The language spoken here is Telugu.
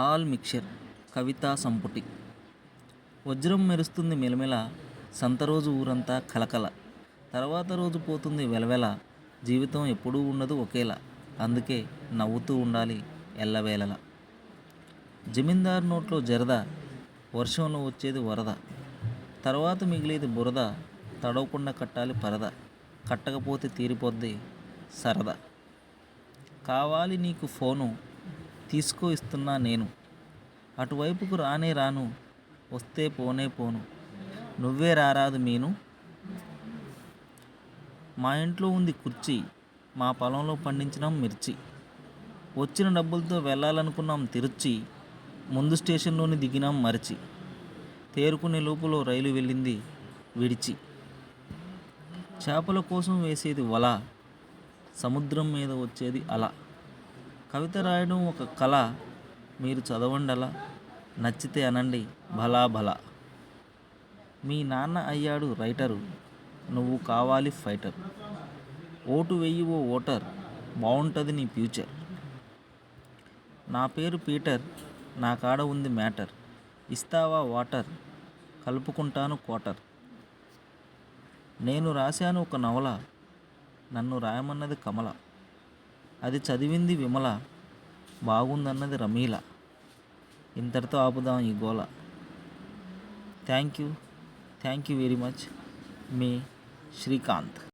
ఆల్ మిక్చర్ కవితా సంపుటి. వజ్రం మెరుస్తుంది మెలమెల, సంత రోజు ఊరంతా కలకల, తర్వాత రోజు పోతుంది వెలవెల, జీవితం ఎప్పుడూ ఉండదు ఒకేలా, అందుకే నవ్వుతూ ఉండాలి ఎల్లవేళలా. జమీందారు నోట్లో జరద, వర్షంలో వచ్చేది వరద, తర్వాత మిగిలేది బురద, తడవకుండా కట్టాలి పరద, కట్టకపోతే తీరిపోద్ది సరదా. కావాలి నీకు ఫోను, తీసుకో ఇస్తున్నా నేను, అటువైపుకు రానే రాను, వస్తే పోనే పోను, నువ్వే రారాదు మీను. మా ఇంట్లో ఉంది కుర్చీ, మా పొలంలో పండించినాం మిర్చి, వచ్చిన డబ్బులతో వెళ్ళాలనుకున్నాం తిరుచి, ముందు స్టేషన్లోని దిగినాం మరచి, తేరుకునే లోపులో రైలు వెళ్ళింది విడిచి. చేపల కోసం వేసేది వల, సముద్రం మీద వచ్చేది అల, కవిత రాయడం ఒక కళ, మీరు చదవండలా, నచ్చితే అనండి భలా భలా. మీ నాన్న అయ్యాడు రైటరు, నువ్వు కావాలి ఫైటర్, ఓటు వెయ్యి ఓ ఓటర్, బాగుంటుంది నీ ఫ్యూచర్. నా పేరు పీటర్, నా కాడ ఉంది మ్యాటర్, ఇస్తావా వాటర్, కలుపుకుంటాను క్వార్టర్. నేను రాశాను ఒక నవల, నన్ను రాయమన్నది కమల, అది చదివింది విమల, బాగుందన్నది రమీల. ఇంతటితో ఆపుదాం ఈ గోల. Thank you very much. Me Srikanth.